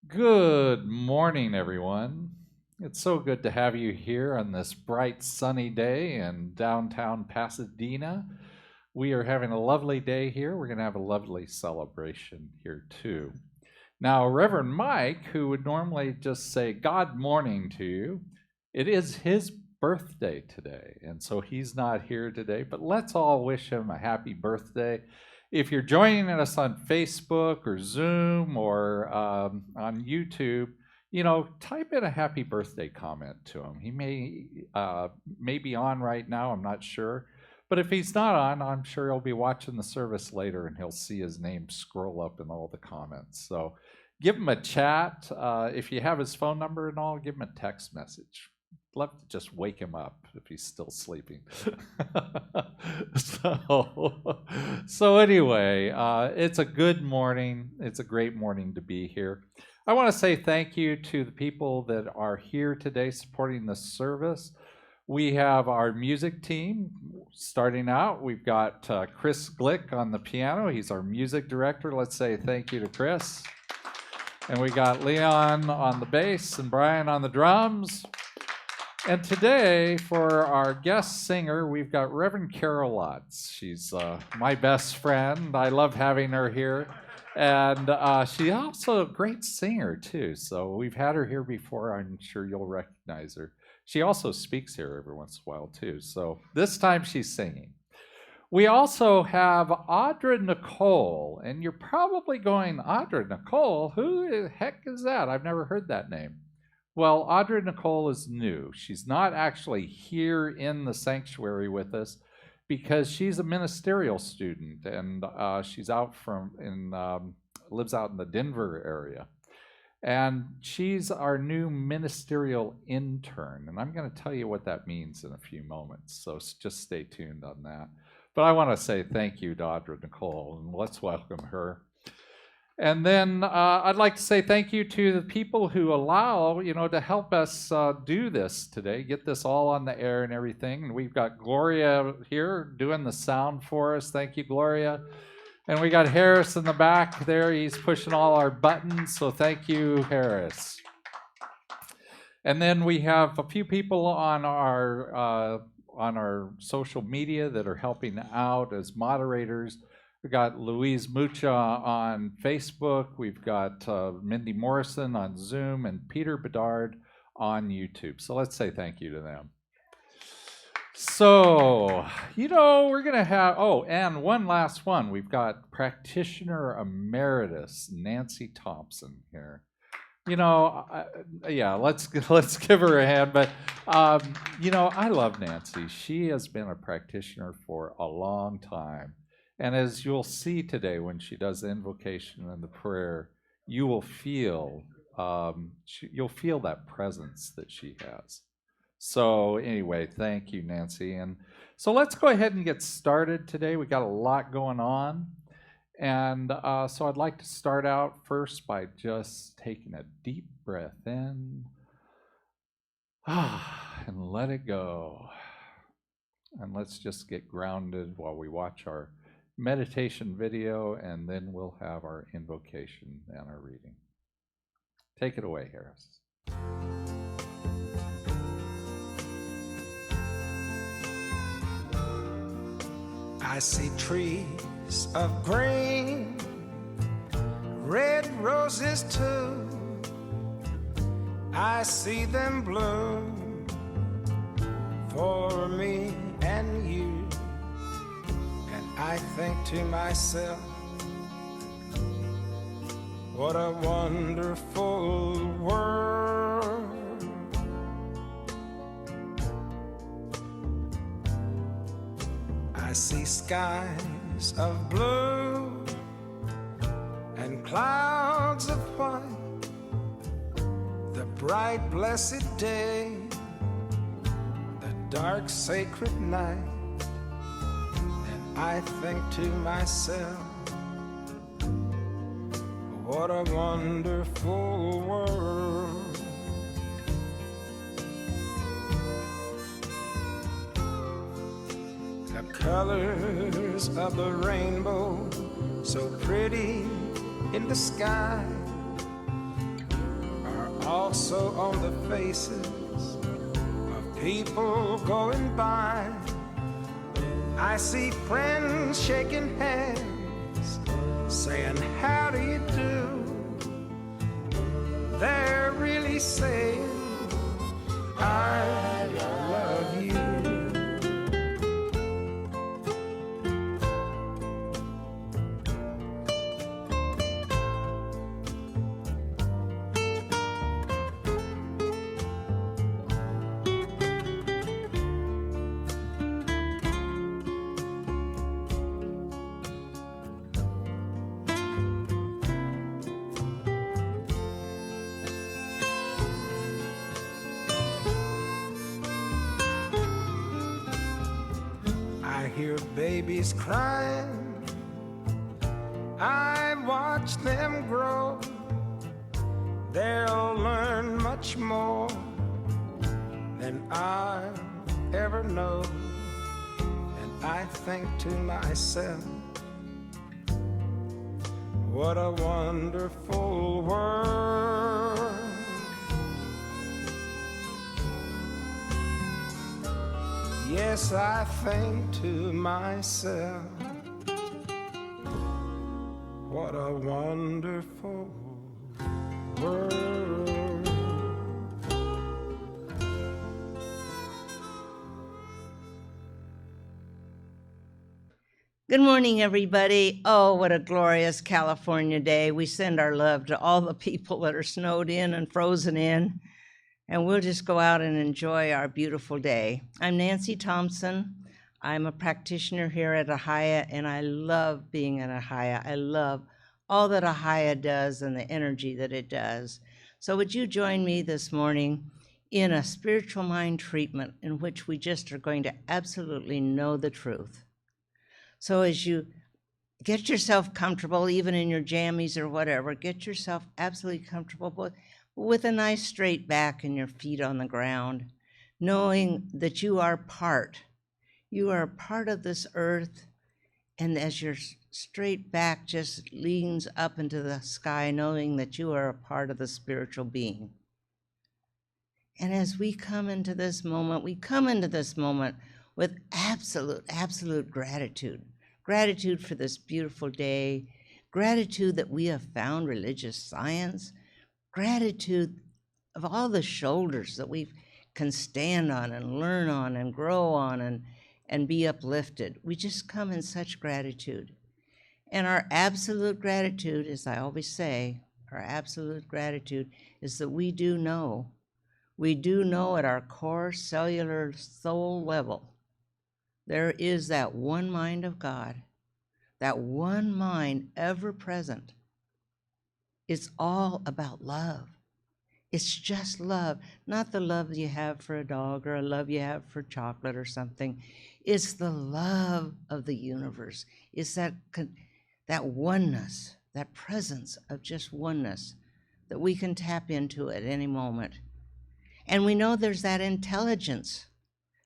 Good morning, everyone. It's so good to have you here on this bright, sunny day in downtown Pasadena. We are having a lovely day here. We're going to have a lovely celebration here, too. Now, Reverend Mike, who would normally just say God morning to you, it is his birthday today, and so he's not here today, but let's all wish him a happy birthday. If you're joining us on Facebook or Zoom or on YouTube, type in a happy birthday comment to him. He may be on right now, I'm not sure. But if he's not on, I'm sure he'll be watching the service later and he'll see his name scroll up in all the comments. So give him a chat. If you have his phone number and all, give him a text message. Love to just wake him up if he's still sleeping. so anyway, it's a good morning. It's a great morning to be here. I want to say thank you to the people that are here today supporting the service. We have our music team starting out. We've got Chris Glick on the piano. He's our music director. Let's say thank you to Chris. And we got Leon on the bass and Brian on the drums. And today, for our guest singer, we've got Reverend Carol Lotz. She's my best friend. I love having her here. And she's also a great singer, too. So we've had her here before. I'm sure you'll recognize her. She also speaks here every once in a while, too. So this time she's singing. We also have Audra Nicole. And you're probably going, Audra Nicole? Who the heck is that? I've never heard that name. Well, Audra Nicole is new. She's not actually here in the sanctuary with us because she's a ministerial student and she's lives out in the Denver area. And she's our new ministerial intern. And I'm going to tell you what that means in a few moments. So just stay tuned on that. But I want to say thank you to Audra Nicole and let's welcome her. And then I'd like to say thank you to the people who allow, to help us do this today, get this all on the air and everything. And we've got Gloria here doing the sound for us. Thank you, Gloria. And we got Harris in the back there. He's pushing all our buttons. So thank you, Harris. And then we have a few people on our social media that are helping out as moderators. We've got Louise Mucha on Facebook. We've got Mindy Morrison on Zoom and Peter Bedard on YouTube. So let's say thank you to them. So, we're going to have, and one last one. We've got practitioner emeritus Nancy Thompson here. Let's give her a hand. But, I love Nancy. She has been a practitioner for a long time. And as you'll see today when she does the invocation and the prayer, you will feel that presence that she has. So anyway, thank you, Nancy. And so let's go ahead and get started today. We got a lot going on. And so I'd like to start out first by just taking a deep breath in and let it go. And let's just get grounded while we watch our meditation video, and then we'll have our invocation and our reading. Take it away, Harris. I see trees of green, red roses too. I see them bloom for me and you. I think to myself, what a wonderful world. I see skies of blue and clouds of white, the bright blessed day, the dark sacred night. I think to myself, what a wonderful world. The colors of the rainbow, so pretty in the sky, also on the faces of people going by. I see friends shaking hands, saying, how do you do? They're really saying, I love you. I hear babies crying, I watch them grow. They'll learn much more than I'll ever know. And I think to myself, what a wonderful world. Yes, I think to myself, what a wonderful world. Good morning, everybody. Oh, what a glorious California day. We send our love to all the people that are snowed in and frozen in, and we'll just go out and enjoy our beautiful day. I'm Nancy Thompson. I'm a practitioner here at Ahiah, and I love being at Ahiah. I love all that Ahiah does and the energy that it does. So would you join me this morning in a spiritual mind treatment in which we just are going to absolutely know the truth. So as you get yourself comfortable, even in your jammies or whatever, get yourself absolutely comfortable with a nice straight back and your feet on the ground, knowing that you are part of this earth. And as your straight back just leans up into the sky, knowing that you are a part of the spiritual being. And as we come into this moment, with absolute gratitude. Gratitude for this beautiful day, gratitude that we have found religious science, gratitude of all the shoulders that we can stand on and learn on and grow on and be uplifted. We just come in such gratitude. And our absolute gratitude, as I always say, our absolute gratitude is that we do know at our core cellular soul level, there is that one mind of God, that one mind ever present. It's all about love. It's just love, not the love you have for a dog or a love you have for chocolate or something. It's the love of the universe. It's that oneness, that presence of just oneness that we can tap into at any moment. And we know there's that intelligence.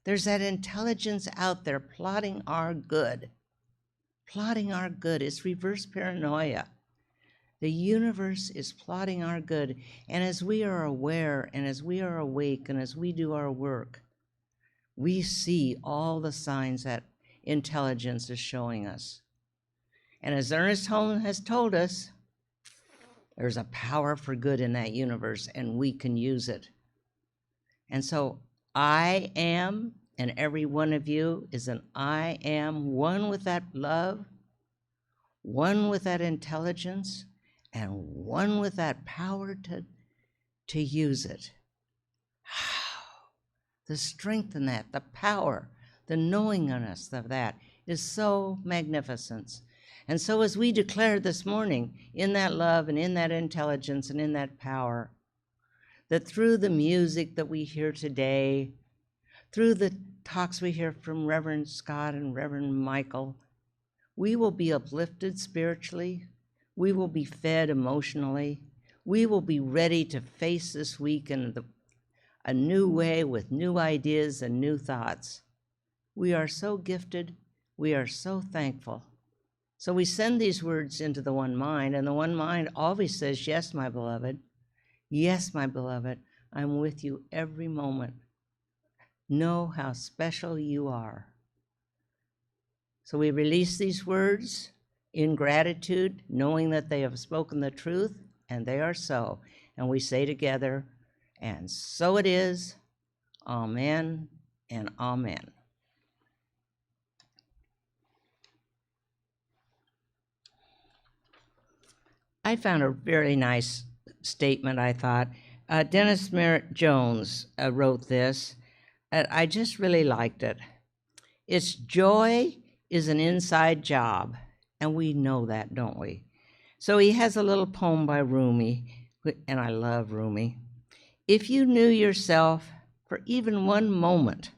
There's that intelligence out there plotting our good. Plotting our good. It's reverse paranoia. The universe is plotting our good. And as we are aware and as we are awake and as we do our work, we see all the signs that intelligence is showing us. And as Ernest Holmes has told us, there's a power for good in that universe and we can use it. And so I am, and every one of you is an I am, one with that love, one with that intelligence, and one with that power to use it. The strength in that, the power, the knowingness of that is so magnificent. And so as we declare this morning in that love and in that intelligence and in that power, that through the music that we hear today, through the talks we hear from Reverend Scott and Reverend Michael, we will be uplifted spiritually, we will be fed emotionally, we will be ready to face this week in a new way with new ideas and new thoughts. We are so gifted, we are so thankful. So we send these words into the one mind, and the one mind always says, yes, my beloved, Yes, my beloved, I'm with you every moment. Know how special you are. So we release these words in gratitude, knowing that they have spoken the truth, and they are so. And we say together, and so it is, amen and amen. I found a very nice statement, I thought. Dennis Merritt Jones wrote this. I just really liked it. It's joy is an inside job, and we know that, don't we? So he has a little poem by Rumi, and I love Rumi. If you knew yourself for even one moment,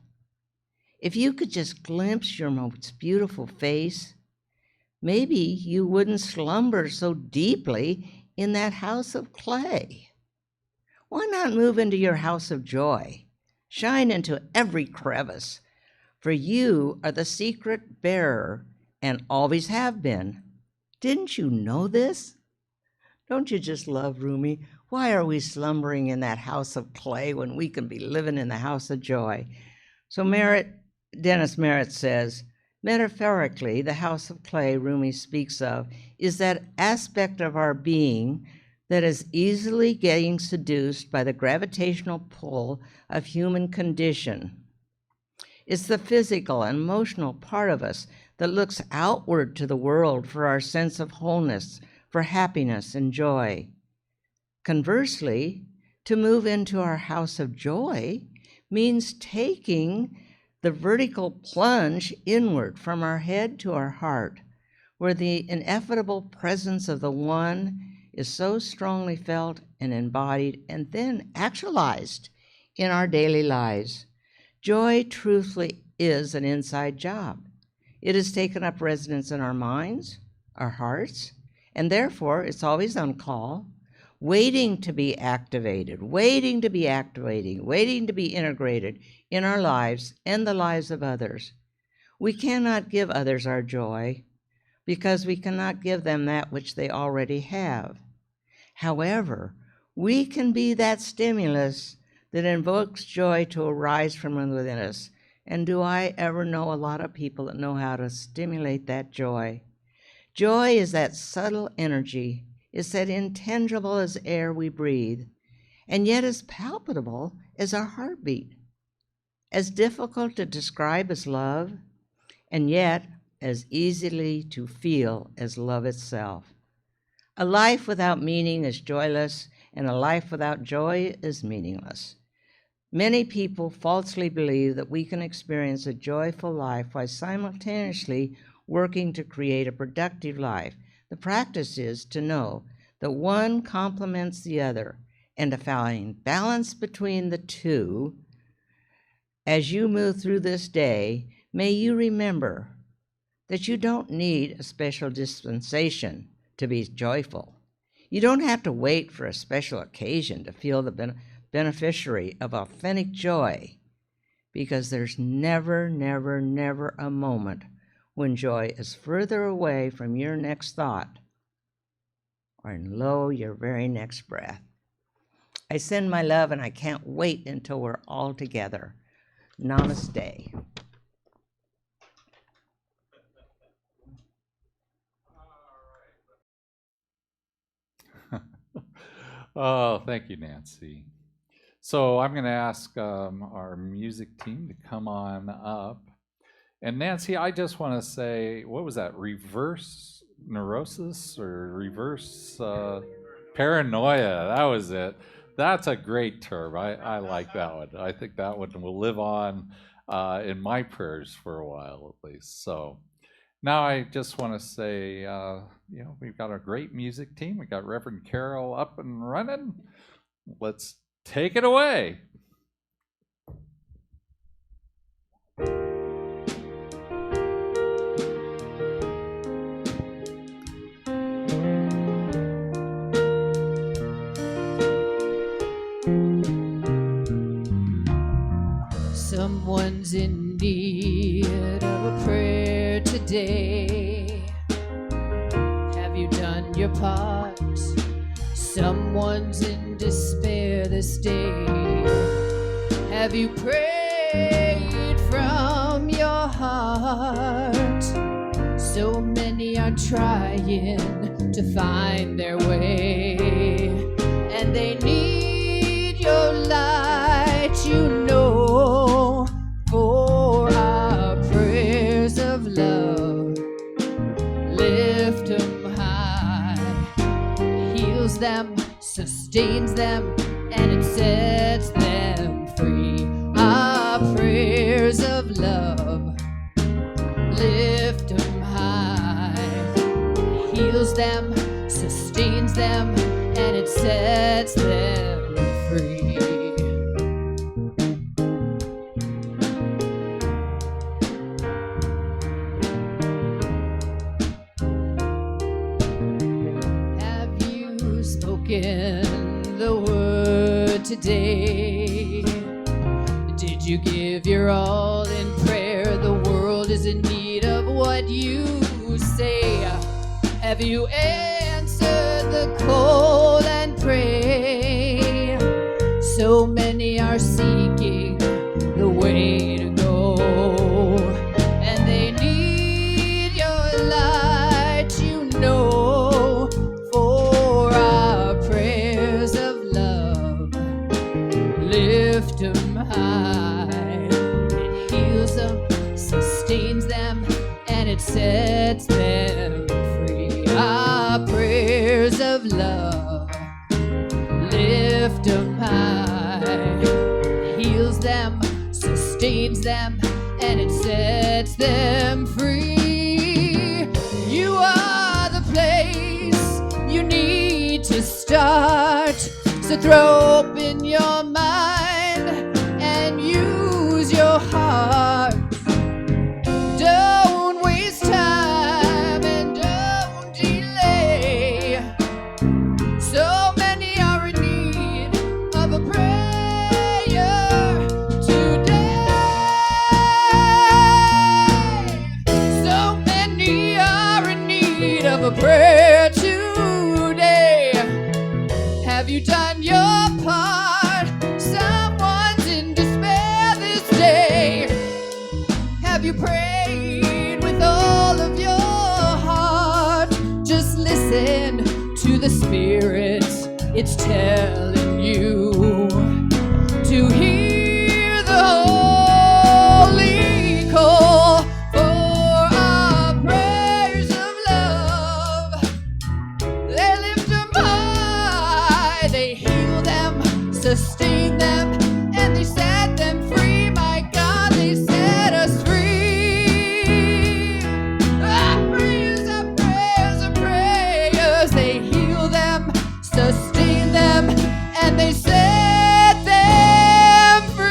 if you could just glimpse your most beautiful face, maybe you wouldn't slumber so deeply in that house of clay. Why not move into your house of joy? Shine into every crevice, for you are the secret bearer and always have been. Didn't you know this? Don't you just love Rumi? Why are we slumbering in that house of clay when we can be living in the house of joy? So Dennis Merritt says, metaphorically, the house of clay Rumi speaks of is that aspect of our being that is easily getting seduced by the gravitational pull of human condition. It's the physical and emotional part of us that looks outward to the world for our sense of wholeness, for happiness and joy. Conversely, to move into our house of joy means taking the vertical plunge inward from our head to our heart, where the ineffable presence of the One is so strongly felt and embodied and then actualized in our daily lives. Joy truthfully is an inside job. It has taken up residence in our minds, our hearts, and therefore it's always on call, waiting to be activated, waiting to be integrated in our lives and the lives of others. We cannot give others our joy because we cannot give them that which they already have. However, we can be that stimulus that invokes joy to arise from within us. And do I ever know a lot of people that know how to stimulate that joy? Joy is that subtle energy. It's that intangible as air we breathe, and yet as palpable as our heartbeat. As difficult to describe as love, and yet as easily to feel as love itself. A life without meaning is joyless, and a life without joy is meaningless. Many people falsely believe that we can experience a joyful life while simultaneously working to create a productive life. The practice is to know that one complements the other and to find balance between the two. As you move through this day, may you remember that you don't need a special dispensation to be joyful. You don't have to wait for a special occasion to feel the beneficiary of authentic joy, because there's never, never, never a moment when joy is further away from your next thought or lo, your very next breath. I send my love, and I can't wait until we're all together. Namaste. Oh, thank you, Nancy. So I'm going to ask our music team to come on up. And Nancy, I just want to say, what was that? Reverse neurosis or reverse paranoia? That was it. That's a great term. I like that one. I think that one will live on in my prayers for a while at least. So now I just want to say, we've got a great music team. We got Reverend Carol up and running. Let's take it away. Someone's in need of a prayer today. Have you done your part? Someone's in despair this day. Have you prayed from your heart? So many are trying to find their way, and they need your light, you know, for our prayers of love. Lift them high, heals them, sustains them, and it sets them free. Our prayers of love, lift them high, heals them, sustains them, and it sets them free. Have you spoken the word today? Did you give your all in prayer? The world is in need of what you say. Have you answered the call and pray? So many are seeking the way to go, and they need your light, you know, for our prayers of love. Lift them high, it heals them, sustains them, and it sets them free. Our prayers of love, lift them high, heals them, sustains them, and it sets them free. You are the place you need to start, so throw open your mind and use your heart. Don't waste time and don't delay. So many are in need of a prayer today. So many are in need of a prayer today. Have you done your part? Someone's in despair this day. Have you prayed with all of your heart? Just listen to the Spirit, it's telling you to hear the holy call for our prayers of love. They lift them high, they heal them, sustain them, and they set them free. My God, they set us free. Our prayers, our prayers, our prayers, they heal them, sustain them, and they set them free.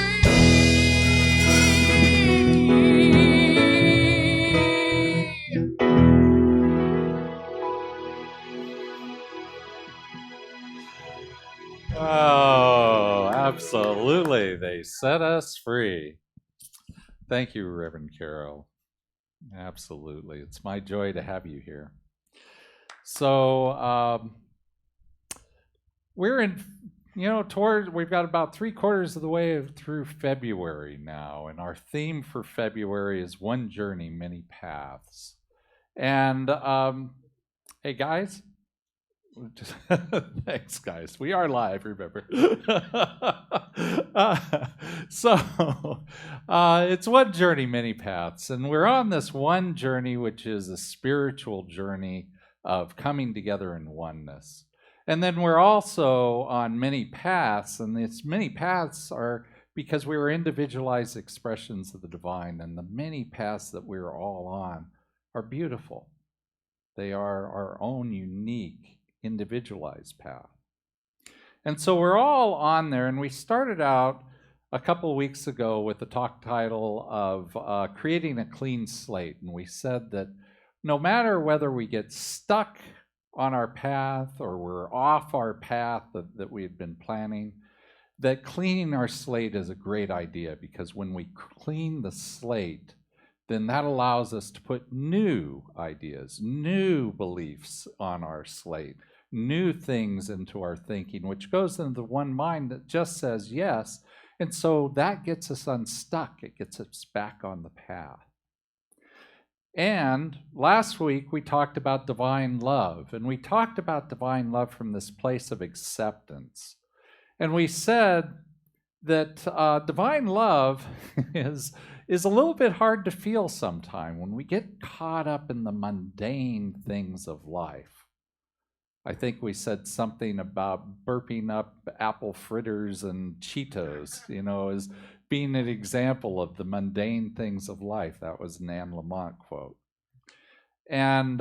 Oh, absolutely. They set us free. Thank you, Reverend Carol. Absolutely. It's my joy to have you here. So, we're in, we've got about 3/4 of the way through February now, and our theme for February is One Journey, Many Paths. And, hey guys, thanks, guys. We are live, remember. It's one journey, many paths. And we're on this one journey, which is a spiritual journey of coming together in oneness. And then we're also on many paths, and these many paths are because we are individualized expressions of the divine, and the many paths that we're all on are beautiful. They are our own unique, individualized path. And so we're all on there, and we started out a couple weeks ago with the talk title of creating a clean slate. And we said that no matter whether we get stuck on our path or we're off our path that we had been planning, that cleaning our slate is a great idea, because when we clean the slate, then that allows us to put new ideas, new beliefs on our slate, new things into our thinking, which goes into the one mind that just says yes. And so that gets us unstuck. It gets us back on the path. And last week we talked about divine love, and we talked about divine love from this place of acceptance. And we said that divine love is a little bit hard to feel sometime when we get caught up in the mundane things of life. I think we said something about burping up apple fritters and Cheetos, as being an example of the mundane things of life. That was an Anne Lamott quote. And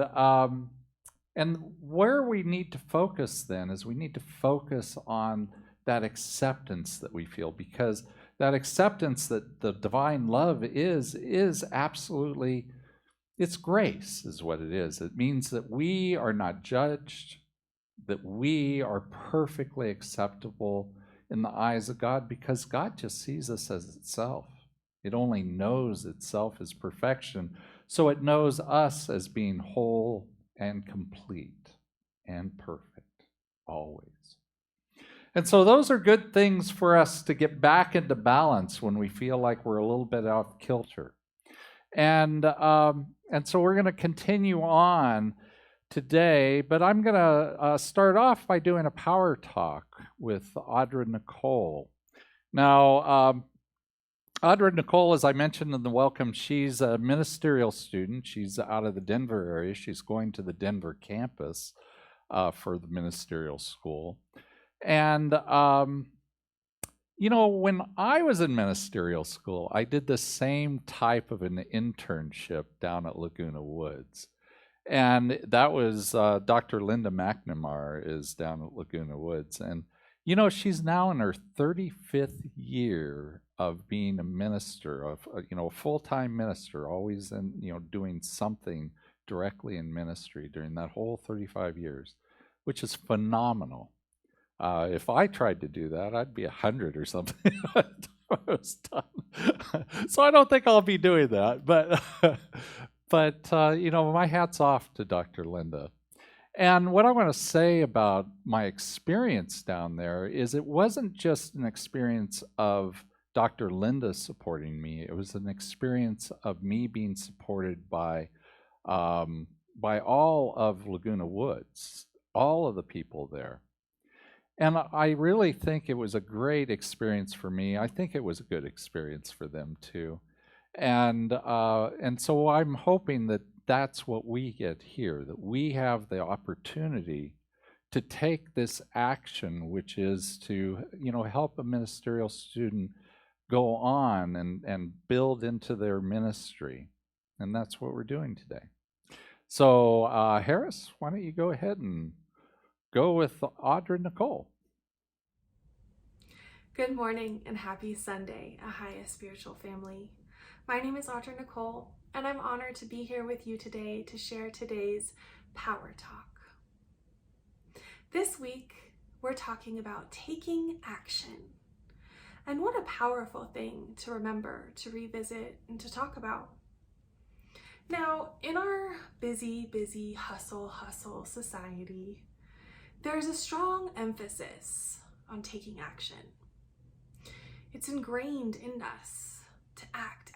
where we need to focus then is we need to focus on that acceptance that we feel, because that acceptance that the divine love is absolutely, it's grace is what it is. It means that we are not judged, that we are perfectly acceptable in the eyes of God, because God just sees us as itself. It only knows itself as perfection, so it knows us as being whole and complete and perfect always. And so those are good things for us to get back into balance when we feel like we're a little bit off kilter. And so we're going to continue on today, but I'm going to start off by doing a power talk with Audra Nicole. Now, Audra Nicole, as I mentioned in the welcome, she's a ministerial student. She's out of the Denver area. She's going to the Denver campus for the ministerial school. And, when I was in ministerial school, I did the same type of an internship down at Laguna Woods. And that was Dr. Linda McNamara is down at Laguna Woods. And, she's now in her 35th year of being a minister, of a full-time minister, always in, doing something directly in ministry during that whole 35 years, which is phenomenal. If I tried to do that, I'd be 100 or something. I was done. So I don't think I'll be doing that. But my hat's off to Dr. Linda. And what I want to say about my experience down there is it wasn't just an experience of Dr. Linda supporting me. It was an experience of me being supported by all of Laguna Woods, all of the people there. And I really think it was a great experience for me. I think it was a good experience for them too. And so I'm hoping that that's what we get here, that we have the opportunity to take this action, which is to, help a ministerial student go on and build into their ministry. And that's what we're doing today. So Harris, why don't you go ahead and go with Audra Nicole. Good morning and happy Sunday, Ahiah spiritual family. My name is Audra Nicole, and I'm honored to be here with you today to share today's Power Talk. This week, we're talking about taking action. And what a powerful thing to remember, to revisit, and to talk about. Now, in our busy, hustle society, there's a strong emphasis on taking action. It's ingrained in us to act,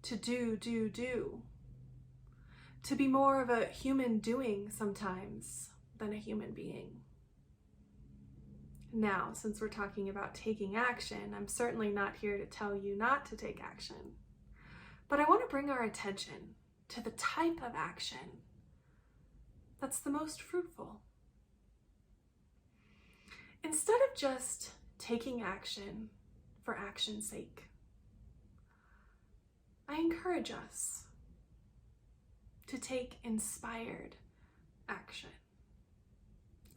to do, to be more of a human doing sometimes than a human being. Now, since we're talking about taking action, I'm certainly not here to tell you not to take action, but I want to bring our attention to the type of action that's the most fruitful. Instead of just taking action for action's sake, I encourage us to take inspired action.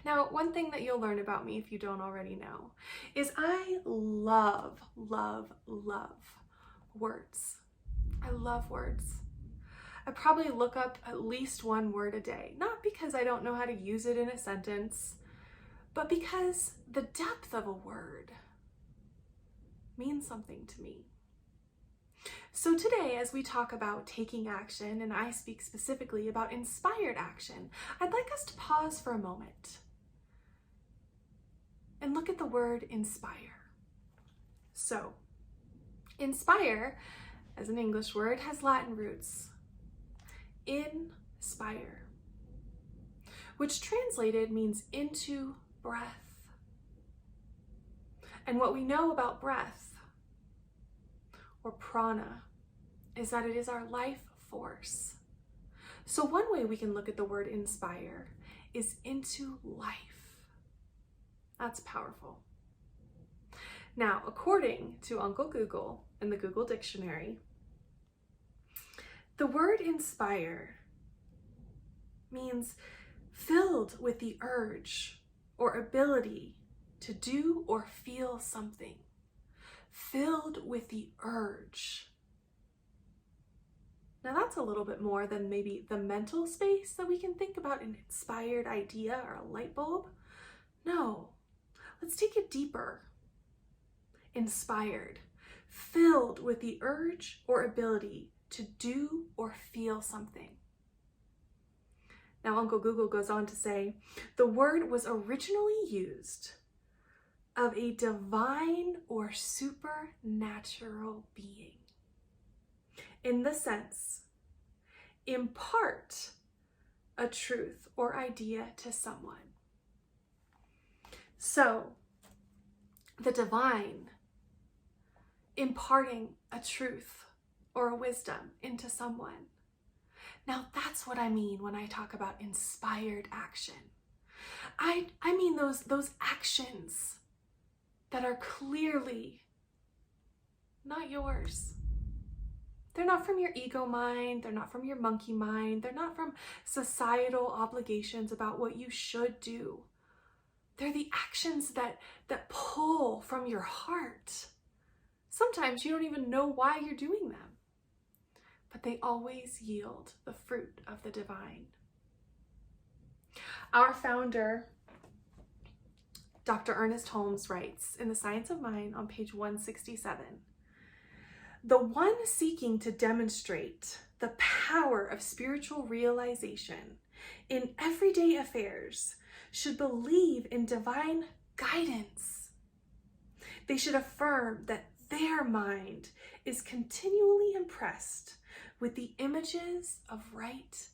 Now, one thing that you'll learn about me, if you don't already know, is I love words. I love words. I probably look up at least one word a day, not because I don't know how to use it in a sentence, but because the depth of a word means something to me. So today, as we talk about taking action, and I speak specifically about inspired action, I'd like us to pause for a moment and look at the word inspire. So, inspire, as an English word, has Latin roots. Inspire, which translated means into breath. And what we know about breath, or prana, is that it is our life force. So one way we can look at the word inspire is into life. That's powerful. Now, according to Uncle Google in the Google Dictionary, the word inspire means filled with the urge or ability to do or feel something. Filled with the urge. Now that's a little bit more than maybe the mental space that we can think about an inspired idea or a light bulb. No, let's take it deeper. Inspired, filled with the urge or ability to do or feel something. Now Uncle Google goes on to say, the word was originally used of a divine or supernatural being. In the sense, impart a truth or idea to someone. So, the divine imparting a truth or a wisdom into someone. Now that's what I mean when I talk about inspired action. I mean those actions that are clearly not yours. They're not from your ego mind, they're not from your monkey mind, they're not from societal obligations about what you should do. They're the actions that pull from your heart. Sometimes you don't even know why you're doing them, but they always yield the fruit of the divine. Our founder, Dr. Ernest Holmes, writes in The Science of Mind on page 167, the one seeking to demonstrate the power of spiritual realization in everyday affairs should believe in divine guidance. They should affirm that their mind is continually impressed with the images of right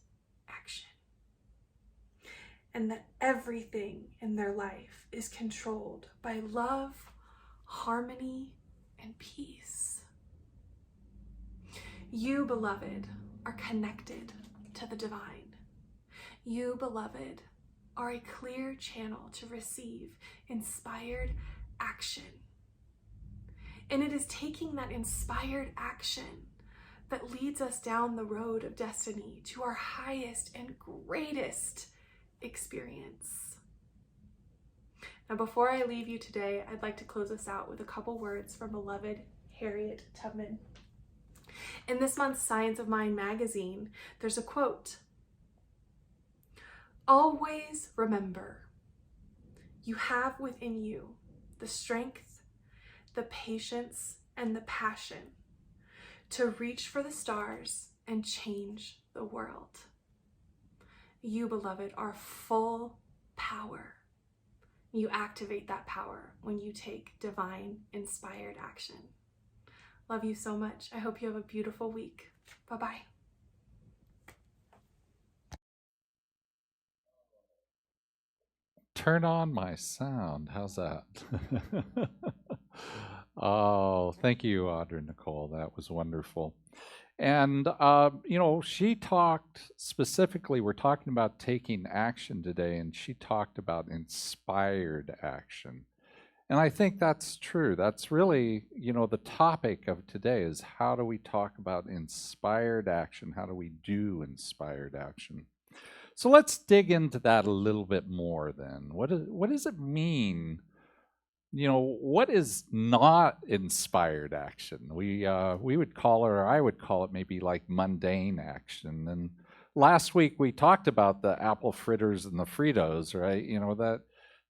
action, and that everything in their life is controlled by love, harmony, and peace. You, beloved, are connected to the divine. You, beloved, are a clear channel to receive inspired action. And it is taking that inspired action that leads us down the road of destiny to our highest and greatest experience. Now, before I leave you today, I'd like to close us out with a couple words from beloved Harriet Tubman. In this month's Science of Mind magazine, there's a quote. Always remember, you have within you the strength, the patience, and the passion to reach for the stars and change the world. You, beloved, are full power. You activate that power when you take divine inspired action. Love you so much. I hope you have a beautiful week. Bye-bye. Turn on my sound. How's that? Oh, thank you, Audrey Nicole. That was wonderful. And, she talked specifically, we're talking about taking action today, and she talked about inspired action. And I think that's true. That's really, the topic of today is how do we talk about inspired action? How do we do inspired action? So let's dig into that a little bit more then. What does it mean? What is not inspired action? We would call it, or I would call it maybe like mundane action. And last week we talked about the apple fritters and the Fritos, right?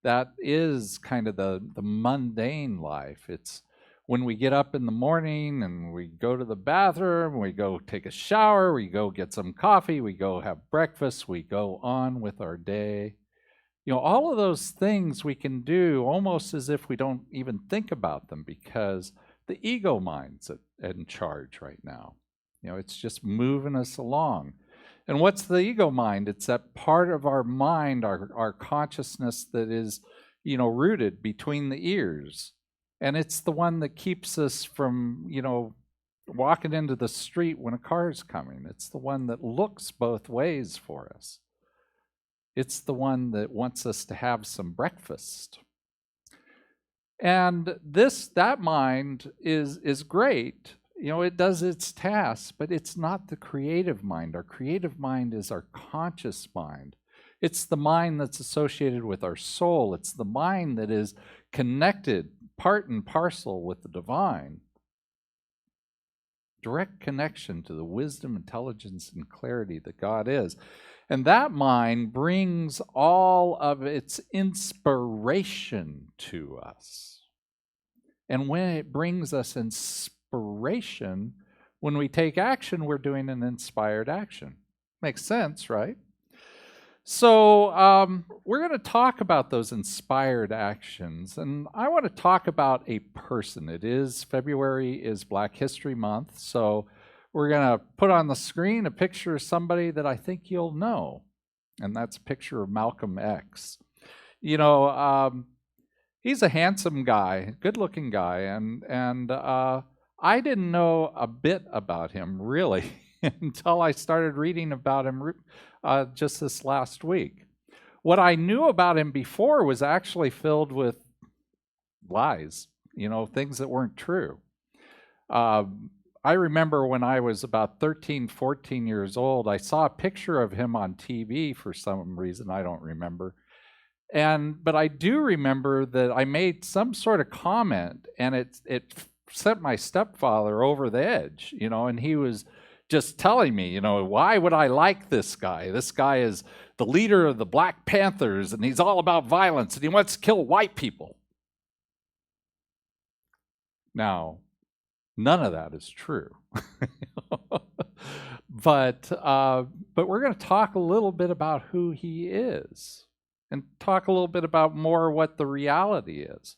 That is kind of the mundane life. It's when we get up in the morning and we go to the bathroom, we go take a shower, we go get some coffee, we go have breakfast, we go on with our day. You know, all of those things we can do almost as if we don't even think about them, because the ego mind's in charge right now. You know, it's just moving us along. And what's the ego mind? It's that part of our mind, our consciousness that is, you know, rooted between the ears. And it's the one that keeps us from, you know, walking into the street when a car is coming. It's the one that looks both ways for us. It's the one that wants us to have some breakfast. And that mind is great. You know, it does its tasks, but it's not the creative mind. Our creative mind is our conscious mind. It's the mind that's associated with our soul. It's the mind that is connected part and parcel with the divine. Direct connection to the wisdom, intelligence, and clarity that God is. And that mind brings all of its inspiration to us. And when it brings us inspiration, when we take action, we're doing an inspired action. Makes sense, right? So we're going to talk about those inspired actions, and I want to talk about a person. February is Black History Month, so we're going to put on the screen a picture of somebody that I think you'll know, and that's a picture of Malcolm X. You know, he's a handsome guy, good-looking guy, and I didn't know a bit about him, really, until I started reading about him just this last week. What I knew about him before was actually filled with lies, you know, things that weren't true. I remember when I was about 13, 14 years old, I saw a picture of him on TV for some reason, I don't remember. But I do remember that I made some sort of comment, and it sent my stepfather over the edge, you know, and he was just telling me, you know, why would I like this guy? This guy is the leader of the Black Panthers, and he's all about violence, and he wants to kill white people. Now, none of that is true. But we're going to talk a little bit about who he is, and talk a little bit about more what the reality is.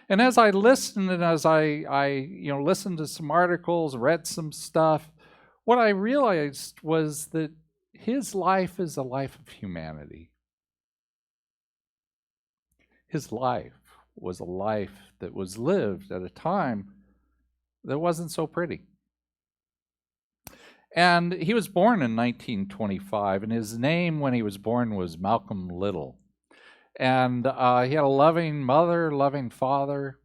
And as I listened, and as I listened to some articles, read some stuff, what I realized was that his life is a life of humanity. His life was a life that was lived at a time that wasn't so pretty. And he was born in 1925, and his name when he was born was Malcolm Little. And he had a loving mother, loving father,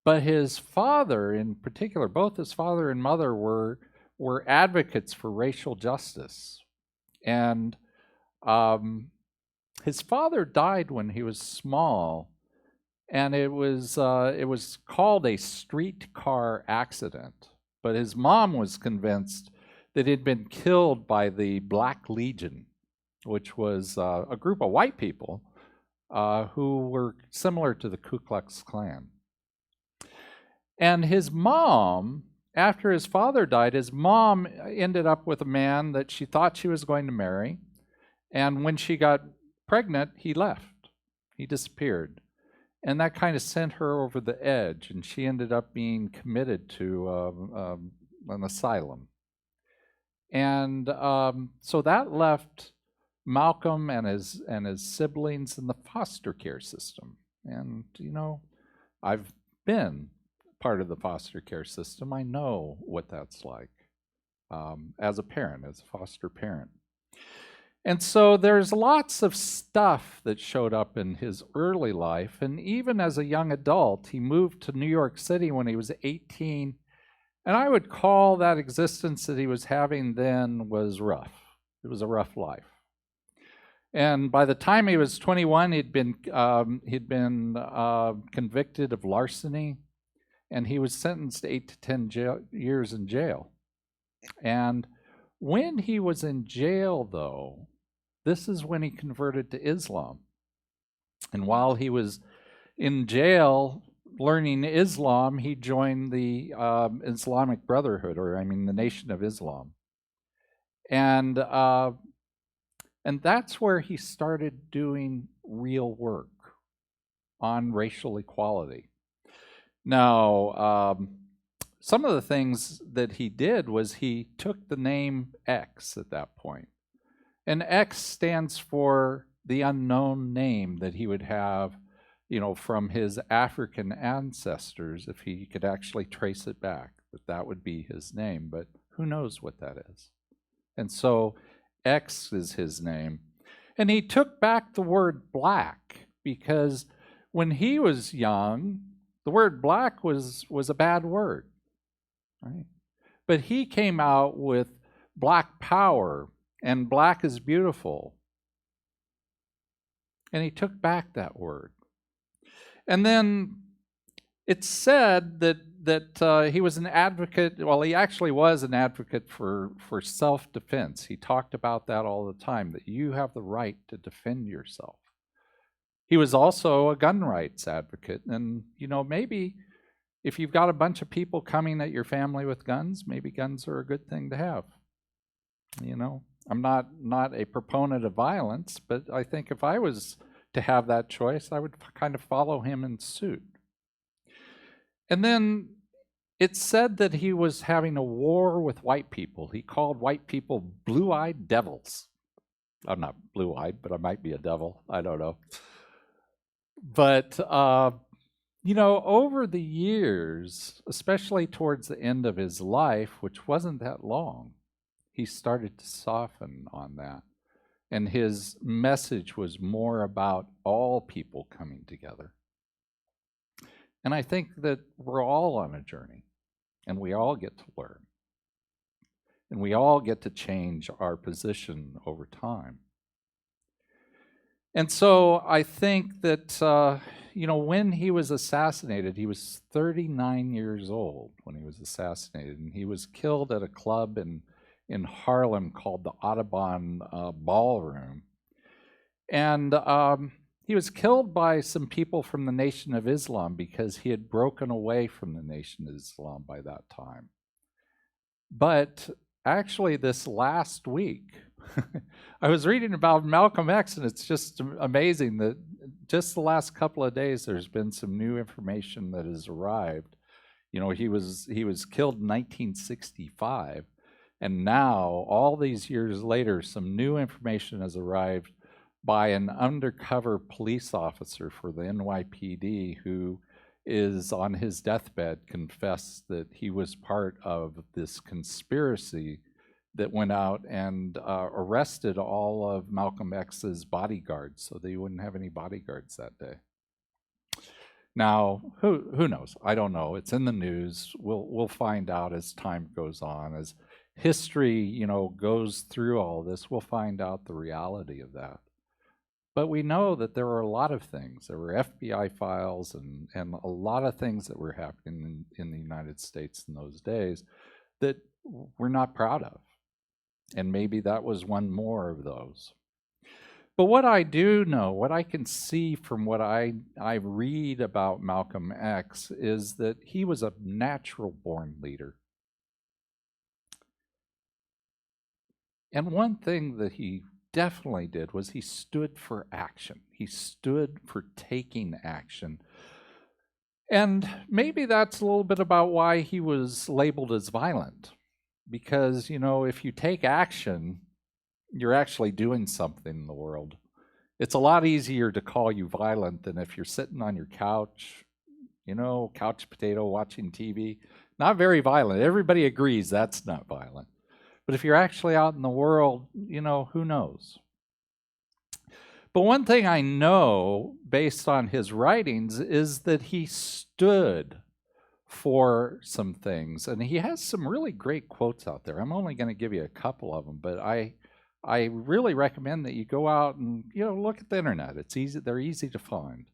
but his father in particular, both his father and mother were advocates for racial justice. And his father died when he was small, and it was called a streetcar accident. But his mom was convinced that he'd been killed by the Black Legion, which was a group of white people who were similar to the Ku Klux Klan. And his mom, after his father died, his mom ended up with a man that she thought she was going to marry. And when she got pregnant, he left. He disappeared. And that kind of sent her over the edge, and she ended up being committed to an asylum. And so that left Malcolm and his siblings in the foster care system. And, you know, I've been part of the foster care system. I know what that's like as a parent, as a foster parent. And so there's lots of stuff that showed up in his early life. And even as a young adult, he moved to New York City when he was 18. And I would call that existence that he was having then was rough. It was a rough life. And by the time he was 21, he'd been convicted of larceny, and he was sentenced to 8 to 10 years in jail. And when he was in jail, though, this is when he converted to Islam. And while he was in jail, learning Islam, he joined the Islamic Brotherhood, the Nation of Islam. And that's where he started doing real work on racial equality. Now, some of the things that he did was he took the name X at that point. And X stands for the unknown name that he would have, from his African ancestors, if he could actually trace it back, that would be his name. But who knows what that is? And so X is his name. And he took back the word black because when he was young, the word black was a bad word, right? But he came out with black power and black is beautiful. And he took back that word. And then it's said that he was an advocate. Well, he actually was an advocate for self-defense. He talked about that all the time, that you have the right to defend yourself. He was also a gun rights advocate. And, maybe if you've got a bunch of people coming at your family with guns, maybe guns are a good thing to have. I'm not a proponent of violence, but I think if I was to have that choice, I would kind of follow him in suit. And then it's said that he was having a war with white people. He called white people blue-eyed devils. I'm not blue-eyed, but I might be a devil. I don't know. But, over the years, especially towards the end of his life, which wasn't that long, he started to soften on that. And his message was more about all people coming together. And I think that we're all on a journey, and we all get to learn. And we all get to change our position over time. And so I think that, when he was assassinated, he was 39 years old when he was assassinated, and he was killed at a club in Harlem called the Audubon Ballroom. And he was killed by some people from the Nation of Islam because he had broken away from the Nation of Islam by that time. But actually this last week, I was reading about Malcolm X, and it's just amazing that just the last couple of days there's been some new information that has arrived. He was killed in 1965. And now, all these years later, some new information has arrived by an undercover police officer for the NYPD who is on his deathbed confessed that he was part of this conspiracy that went out and arrested all of Malcolm X's bodyguards so they wouldn't have any bodyguards that day. Now, who knows? I don't know. It's in the news. We'll find out as time goes on. As history, goes through all this, we'll find out the reality of that. But we know that there were a lot of things. There were FBI files and a lot of things that were happening in the United States in those days that we're not proud of. And maybe that was one more of those. But what I do know, what I can see from what I read about Malcolm X is that he was a natural-born leader. And one thing that he definitely did was he stood for action. He stood for taking action. And maybe that's a little bit about why he was labeled as violent. Because, if you take action, you're actually doing something in the world. It's a lot easier to call you violent than if you're sitting on your couch, couch potato watching TV. Not very violent. Everybody agrees that's not violent. But if you're actually out in the world, who knows? But one thing I know based on his writings is that he stood for some things. And he has some really great quotes out there. I'm only going to give you a couple of them, but I really recommend that you go out and look at the internet. It's easy; they're easy to find.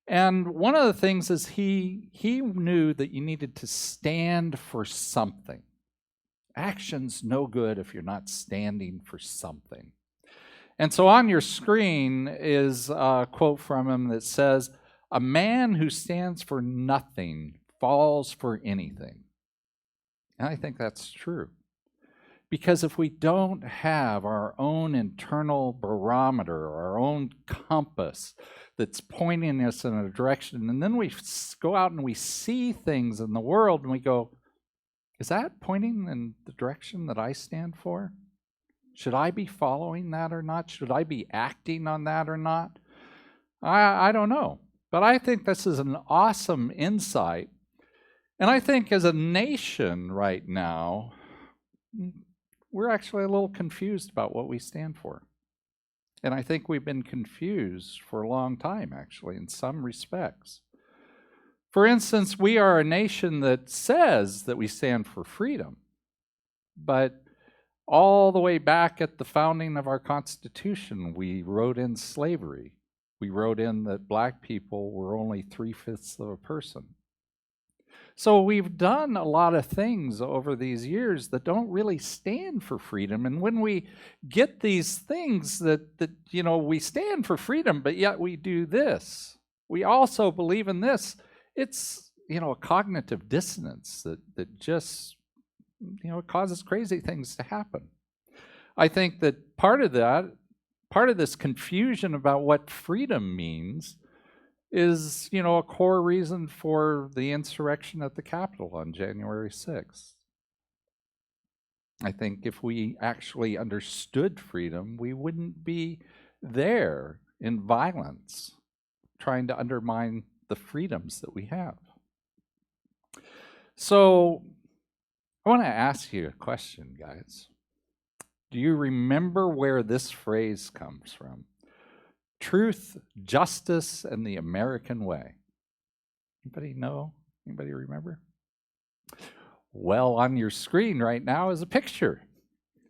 And one of the things is he knew that you needed to stand for something. Action's no good if you're not standing for something. And so on your screen is a quote from him that says, A man who stands for nothing falls for anything. And I think that's true. Because if we don't have our own internal barometer, our own compass that's pointing us in a direction, and then we go out and we see things in the world and we go, is that pointing in the direction that I stand for? Should I be following that or not? Should I be acting on that or not? I don't know. But I think this is an awesome insight. And I think as a nation right now, we're actually a little confused about what we stand for. And I think we've been confused for a long time, actually, in some respects. For instance, we are a nation that says that we stand for freedom, but all the way back at the founding of our Constitution, we wrote in slavery. We wrote in that black people were only 3/5 of a person. So we've done a lot of things over these years that don't really stand for freedom. And when we get these things that we stand for freedom, but yet we do this, we also believe in this, it's, a cognitive dissonance that just, causes crazy things to happen. I think that part of this confusion about what freedom means is, a core reason for the insurrection at the Capitol on January 6th. I think if we actually understood freedom, we wouldn't be there in violence, trying to undermine the freedoms that we have. So, I want to ask you a question, guys. Do you remember where this phrase comes from? Truth, justice, and the American way. Anybody know? Anybody remember? Well, on your screen right now is a picture.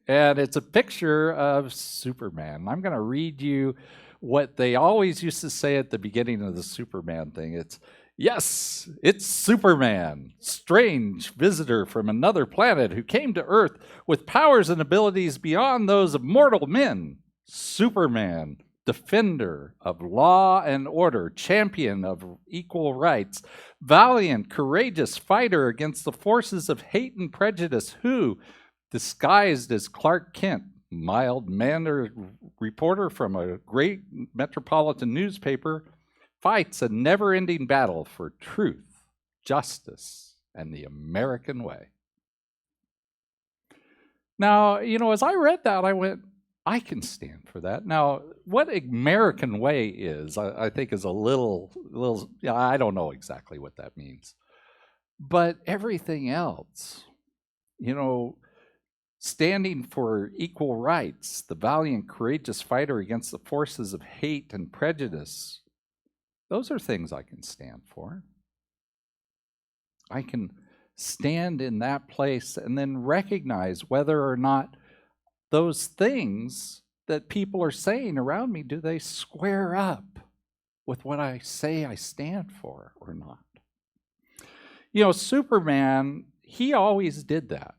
And it's a picture of Superman. I'm going to read you what they always used to say at the beginning of the Superman thing. It's, yes, it's Superman, strange visitor from another planet who came to Earth with powers and abilities beyond those of mortal men. Superman, defender of law and order, champion of equal rights, valiant, courageous fighter against the forces of hate and prejudice, who, disguised as Clark Kent, mild-mannered reporter from a great metropolitan newspaper, fights a never-ending battle for truth, justice, and the American way. Now, as I read that, I went, I can stand for that. Now, what American way is, I think is a little, I don't know exactly what that means. But everything else, standing for equal rights, the valiant, courageous fighter against the forces of hate and prejudice, those are things I can stand for. I can stand in that place and then recognize whether or not those things that people are saying around me, do they square up with what I say I stand for or not? Superman, he always did that.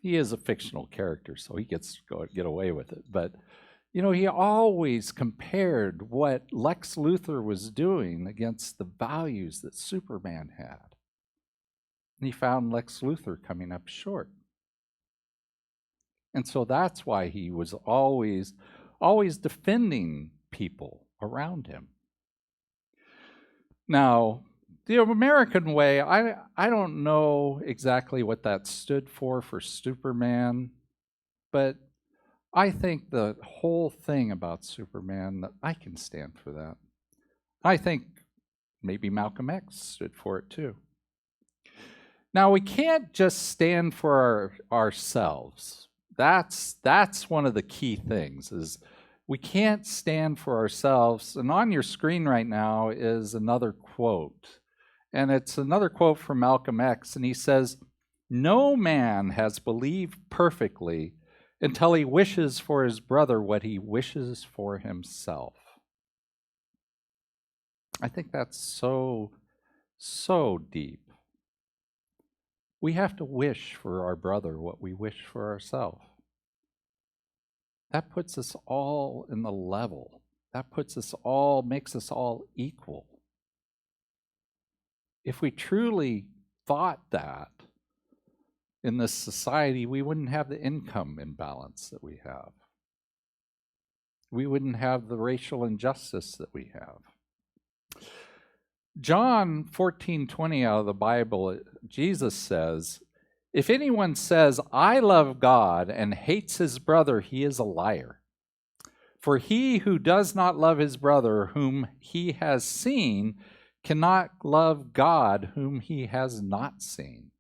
He is a fictional character, so he gets to get away with it. But, he always compared what Lex Luthor was doing against the values that Superman had. And he found Lex Luthor coming up short. And so that's why he was always defending people around him. Now, the American way, I don't know exactly what that stood for Superman, but I think the whole thing about Superman, that I can stand for that. I think maybe Malcolm X stood for it too. Now, we can't just stand for ourselves. That's one of the key things, is we can't stand for ourselves. And on your screen right now is another quote. And it's another quote from Malcolm X, and he says, "No man has believed perfectly until he wishes for his brother what he wishes for himself." I think that's so deep. We have to wish for our brother what we wish for ourselves. That puts us all in the level That makes us all equal. If we truly thought that in this society, we wouldn't have the income imbalance that we have. We wouldn't have the racial injustice that we have. John 14:20 out of the Bible, Jesus says, "If anyone says, 'I love God,' and hates his brother, he is a liar. For he who does not love his brother whom he has seen cannot love God whom he has not seen."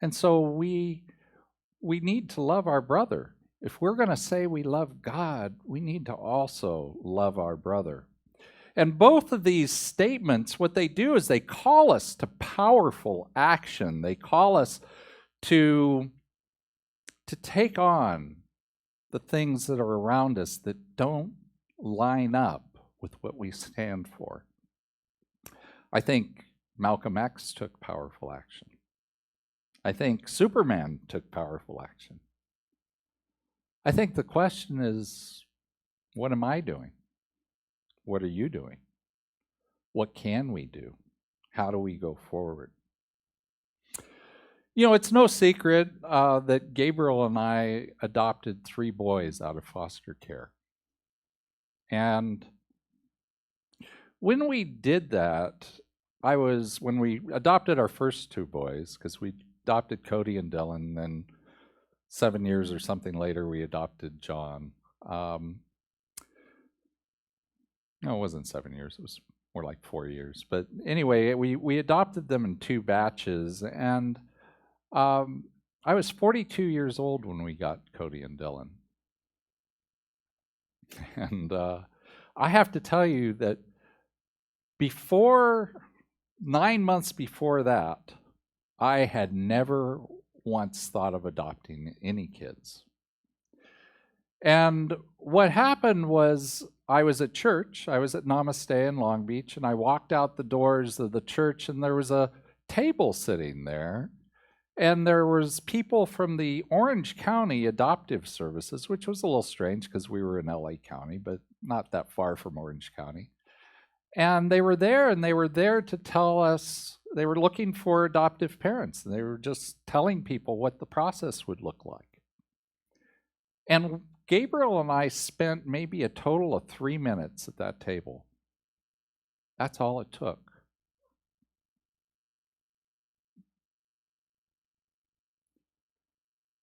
And so we need to love our brother. If we're going to say we love God, we need to also love our brother. And both of these statements, what they do is they call us to powerful action. They call us to take on the things that are around us that don't line up with what we stand for. I think Malcolm X took powerful action. I think Superman took powerful action. I think the question is, what am I doing? What are you doing? What can we do? How do we go forward? You know, it's no secret that Gabriel and I adopted 3 boys out of foster care. And when we did that, when we adopted our first 2 boys, because we adopted Cody and Dylan, then 7 years or something later, we adopted John. No, it wasn't 7 years. It was more like 4 years. But anyway, we adopted them in 2 batches. And I was 42 years old when we got Cody and Dylan. And I have to tell you that 9 months before that, I had never once thought of adopting any kids. And what happened was, I was at church. I was at Namaste in Long Beach, and I walked out the doors of the church, and there was a table sitting there, and there was people from the Orange County Adoptive Services, which was a little strange because we were in LA County, but not that far from Orange County. And they were there, to tell us, they were looking for adoptive parents, and they were just telling people what the process would look like. And Gabriel and I spent maybe a total of 3 minutes at that table. That's all it took.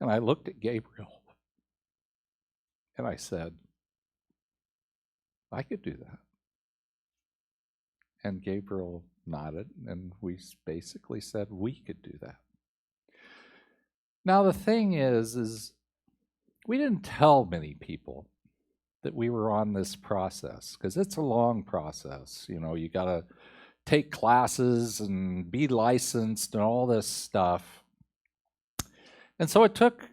And I looked at Gabriel and I said, I could do that. And Gabriel nodded, and we basically said we could do that. Now the thing is we didn't tell many people that we were on this process, because it's a long process. You know, you got to take classes and be licensed and all this stuff. And so it took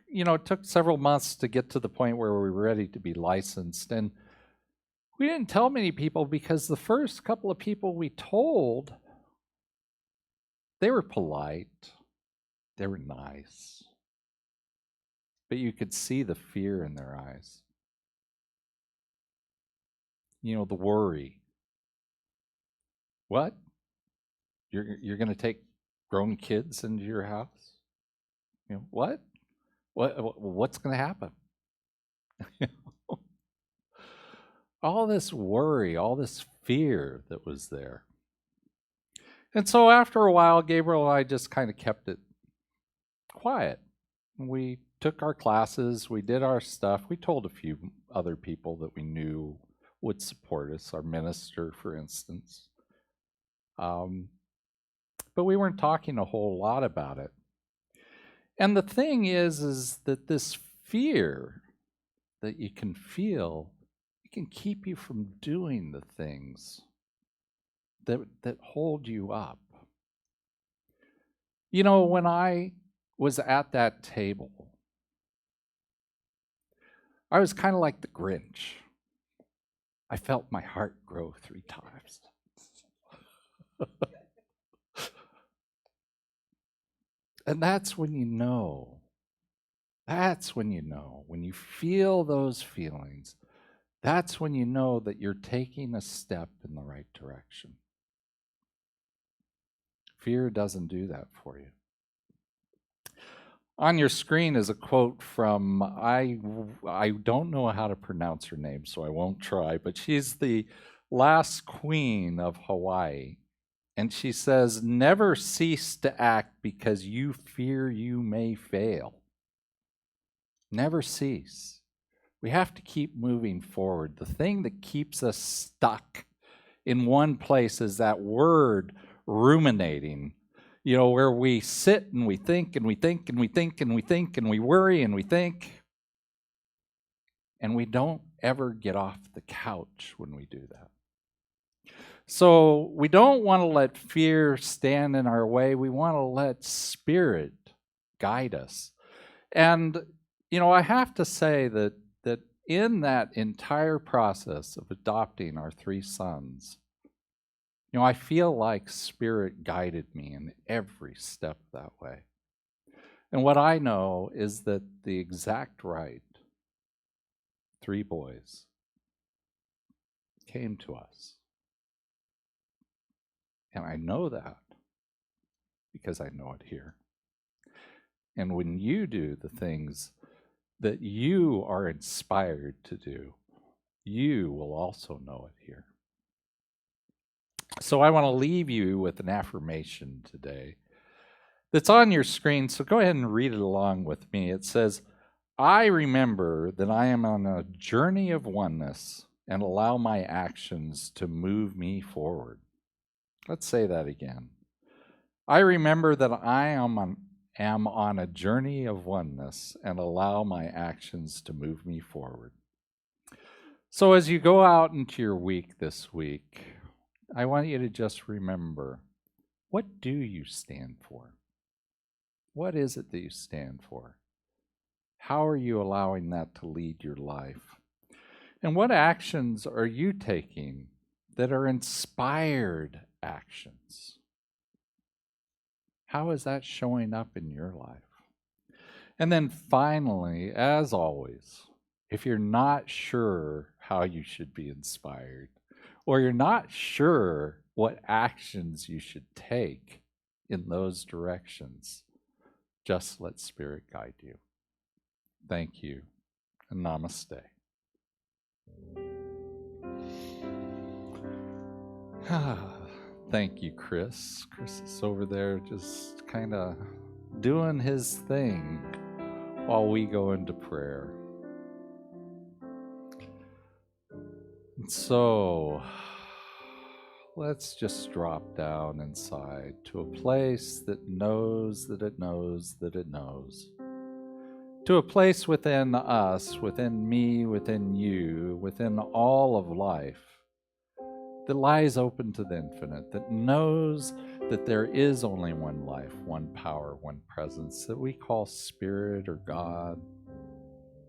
several months to get to the point where we were ready to be licensed. And we didn't tell many people because the first couple of people we told, they were polite, they were nice, but you could see the fear in their eyes. You know, the worry. What? You're going to take grown kids into your house? You know, what? What's going to happen? All this worry, all this fear that was there. And so after a while, Gabriel and I just kind of kept it quiet. We took our classes, we did our stuff. We told a few other people that we knew would support us, our minister, for instance. But we weren't talking a whole lot about it. And the thing is that this fear that you can feel, it can keep you from doing the things that hold you up. You know, when I was at that table, I was kind of like the Grinch. I felt my heart grow 3 times. And that's when you know. When you feel those feelings, that's when you know that you're taking a step in the right direction. Fear doesn't do that for you. On your screen is a quote from, I don't know how to pronounce her name, so I won't try, but she's the last queen of Hawaii. And she says, "Never cease to act because you fear you may fail." Never cease. We have to keep moving forward. The thing that keeps us stuck in one place is that word ruminating, where we sit and we think and we think and we think and we think and we worry and we think, and we don't ever get off the couch when we do that. So we don't want to let fear stand in our way. We want to let Spirit guide us. And, I have to say that in that entire process of adopting our 3 sons, I feel like Spirit guided me in every step that way. And what I know is that the exact right 3 boys came to us. And I know that because I know it here. And when you do the things that you are inspired to do, you will also know it here. So I want to leave you with an affirmation today that's on your screen. So go ahead and read it along with me. It says, "I remember that I am on a journey of oneness and allow my actions to move me forward." Let's say that again. I remember that I am on a journey of oneness and allow my actions to move me forward. So as you go out into your week this week, I want you to just remember, what do you stand for? What is it that you stand for? How are you allowing that to lead your life? And what actions are you taking that are inspired actions? How is that showing up in your life? And then finally, as always, if you're not sure how you should be inspired, or you're not sure what actions you should take in those directions, just let Spirit guide you. Thank you, and namaste. Thank you, Chris. Chris is over there just kind of doing his thing while we go into prayer. And so let's just drop down inside to a place that knows that it knows that it knows. To a place within us, within me, within you, within all of life, that lies open to the infinite, that knows that there is only one life, one power, one presence that we call Spirit or God,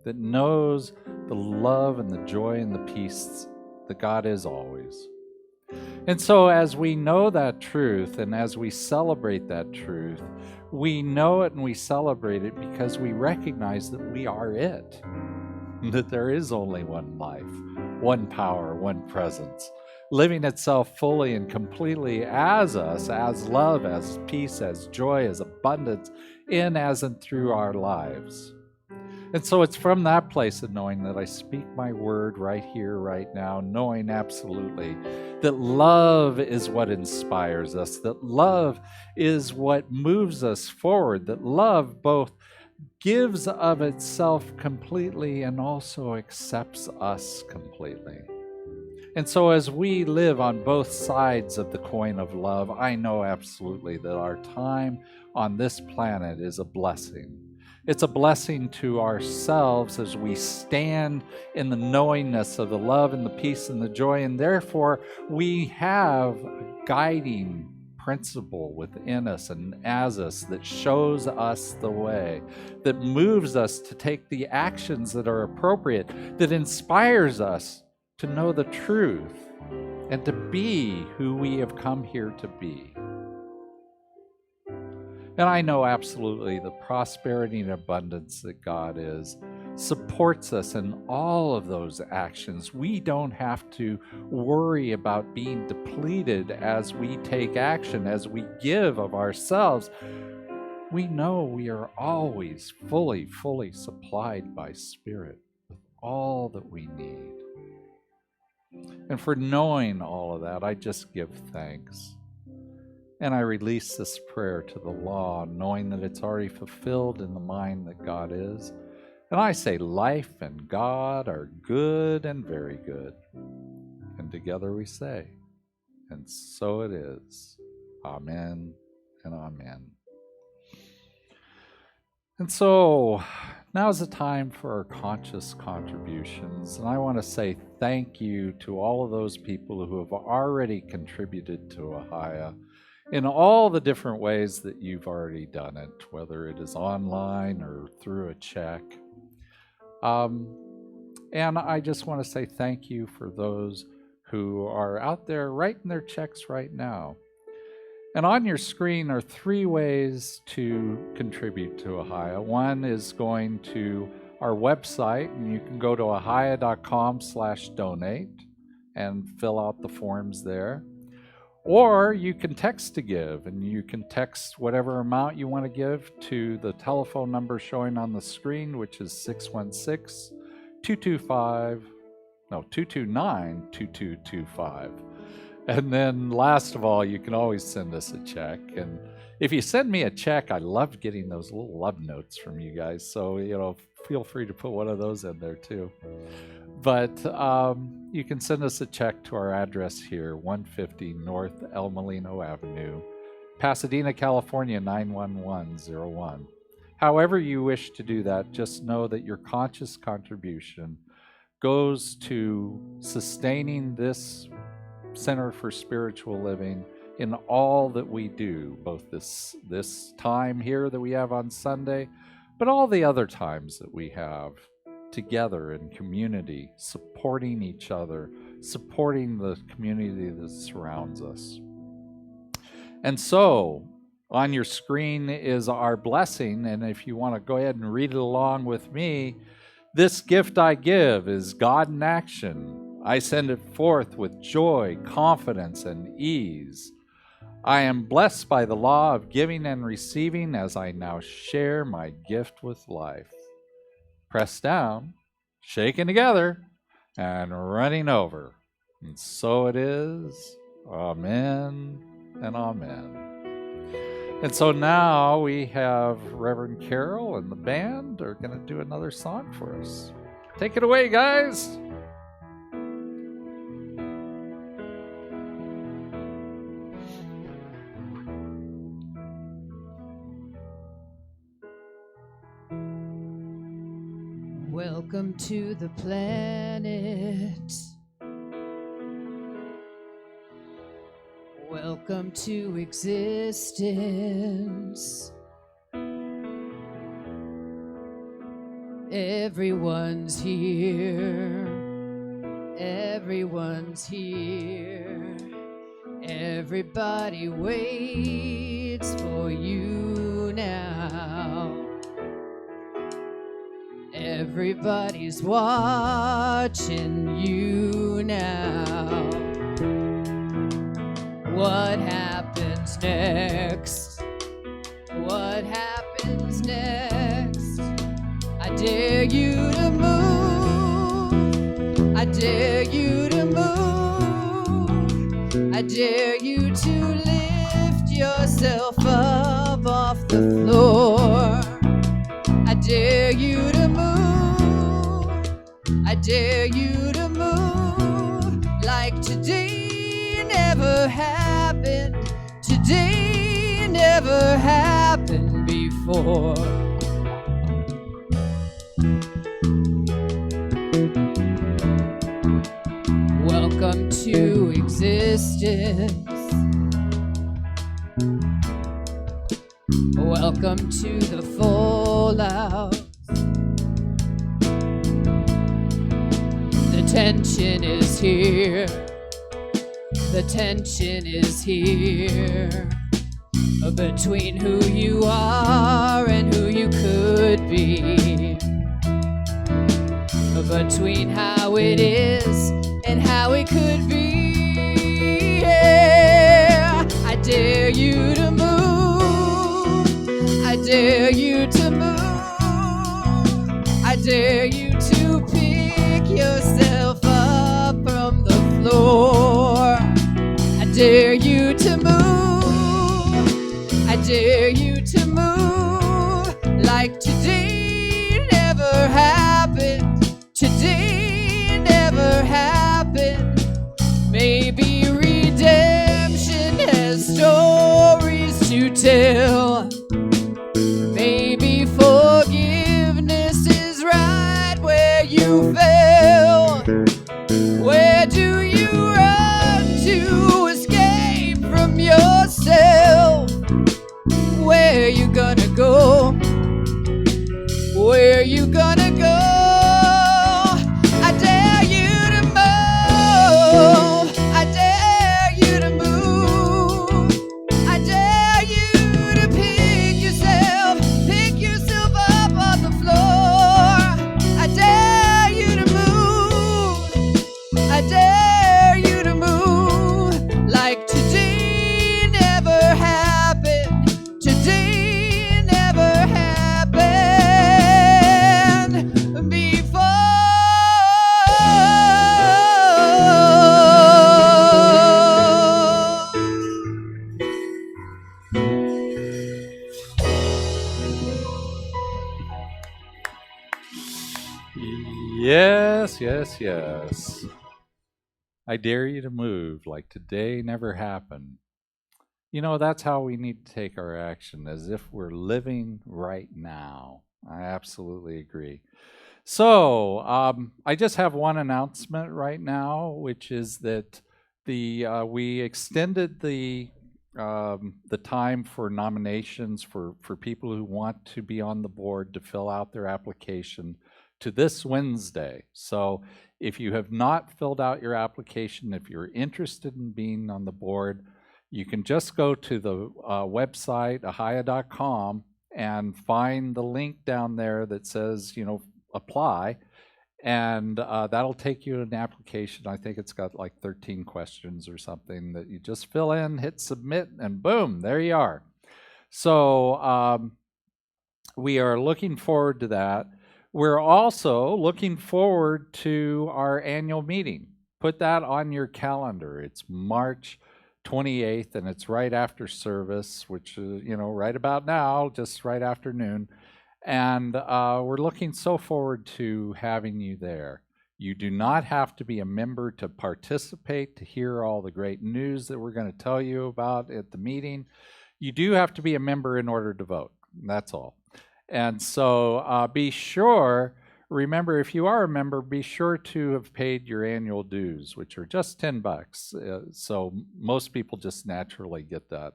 that knows the love and the joy and the peace that God is always. And so as we know that truth and as we celebrate that truth, we know it and we celebrate it because we recognize that we are it, that there is only one life, one power, one presence, living itself fully and completely as us, as love, as peace, as joy, as abundance, in, as, and through our lives. And so it's from that place of knowing that I speak my word right here, right now, knowing absolutely that love is what inspires us, that love is what moves us forward, that love both gives of itself completely and also accepts us completely. And so as we live on both sides of the coin of love, I know absolutely that our time on this planet is a blessing. It's a blessing to ourselves as we stand in the knowingness of the love and the peace and the joy, and therefore we have a guiding principle within us and as us that shows us the way, that moves us to take the actions that are appropriate, that inspires us to know the truth and to be who we have come here to be. And I know absolutely the prosperity and abundance that God is supports us in all of those actions. We don't have to worry about being depleted as we take action, as we give of ourselves. We know we are always fully supplied by Spirit with all that we need. And for knowing all of that, I just give thanks. And I release this prayer to the law, knowing that it's already fulfilled in the mind that God is. And I say life and God are good and very good. And together we say, and so it is. Amen and amen. And so now's the time for our conscious contributions. And I want to say thank you to all of those people who have already contributed to Ahiah in all the different ways that you've already done it, whether it is online or through a check. And I just want to say thank you for those who are out there writing their checks right now. And on your screen are 3 ways to contribute to Ahiah. One is going to our website, and you can go to ahiah.com/donate and fill out the forms there. Or you can text to give, and you can text whatever amount you want to give to the telephone number showing on the screen, which is 616-229-2225. And then last of all, you can always send us a check. And if you send me a check, I love getting those little love notes from you guys. So, feel free to put one of those in there too. But you can send us a check to our address here, 150 North El Molino Avenue, Pasadena, California, 91101. However you wish to do that, just know that your conscious contribution goes to sustaining this Center for Spiritual Living in all that we do, both this time here that we have on Sunday, but all the other times that we have together in community, supporting each other, supporting the community that surrounds us. And so, on your screen is our blessing, and if you want to go ahead and read it along with me, this gift I give is God in action. I send it forth with joy, confidence, and ease. I am blessed by the law of giving and receiving as I now share my gift with life. Pressed down, shaken together, and running over. And so it is. Amen and amen. And so now we have Reverend Carol and the band are going to do another song for us. Take it away, guys. Welcome to the planet. Welcome to existence. Everyone's here. Everyone's here. Everybody waits for you now. Everybody's watching you now. What happens next? What happens next? I dare you to move. I dare you to move. I dare you to lift yourself up off the floor. I dare you to move. I dare you to move like today never happened. Today never happened before. Welcome to existence. Welcome to the fallout. The tension is here. The tension is here. Between who you are and who you could be. between how it is and how it could be. Yeah, I dare you to move. I dare you to move. I dare you to pick yourself up from the floor. I dare you to move. I dare you to move like today never happened. Today never happened. Maybe redemption has stories to tell. Maybe forgiveness is right where you fell. Where do you run to escape from yourself? Where you gonna go? Where you gonna go? I dare you to move. I dare you to move. I dare you to pick yourself up on the floor. I dare you to move. I dare you to move like today never happened. Today never happened before. Yes, yes, yes. I dare you to move like today never happened. You know, that's how we need to take our action, as if we're living right now. I absolutely agree. So, I just have one announcement right now, which is that we extended the time for nominations for people who want to be on the board to fill out their application to this Wednesday. So if you have not filled out your application, if you're interested in being on the board, you can just go to the website, ahiah.com, and find the link down there that says, apply. And that'll take you to an application. I think it's got like 13 questions or something that you just fill in, hit submit, and boom, there you are. So we are looking forward to that. We're also looking forward to our annual meeting. Put that on your calendar. It's March 28th, and it's right after service, which is, right about now, just right after noon. And we're looking so forward to having you there. You do not have to be a member to participate, to hear all the great news that we're going to tell you about at the meeting. You do have to be a member in order to vote. That's all. And so be sure, remember, if you are a member, be sure to have paid your annual dues, which are just $10. So most people just naturally get that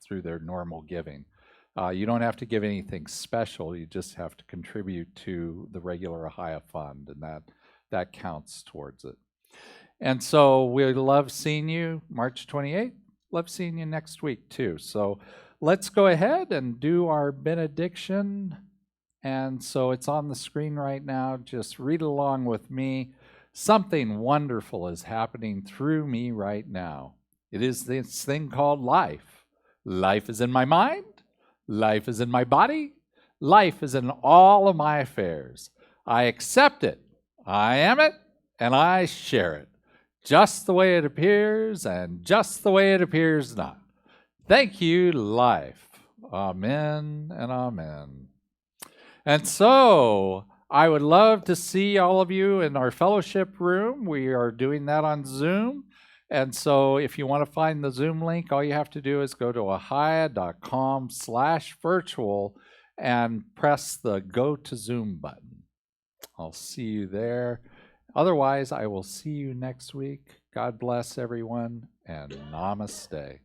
through their normal giving. You don't have to give anything special. You just have to contribute to the regular Ahiah fund, and that counts towards it. And so we love seeing you March 28th. Love seeing you next week too. So let's go ahead and do our benediction. And so it's on the screen right now. Just read along with me. Something wonderful is happening through me right now. It is this thing called life. Life is in my mind. Life is in my body. Life is in all of my affairs. I accept it. I am it, and I share it. Just the way it appears and just the way it appears not. Thank you, life. Amen and amen. And so I would love to see all of you in our fellowship room. We are doing that on Zoom. And so if you want to find the Zoom link, all you have to do is go to ahiah.com/virtual and press the Go to Zoom button. I'll see you there. Otherwise, I will see you next week. God bless everyone, and namaste.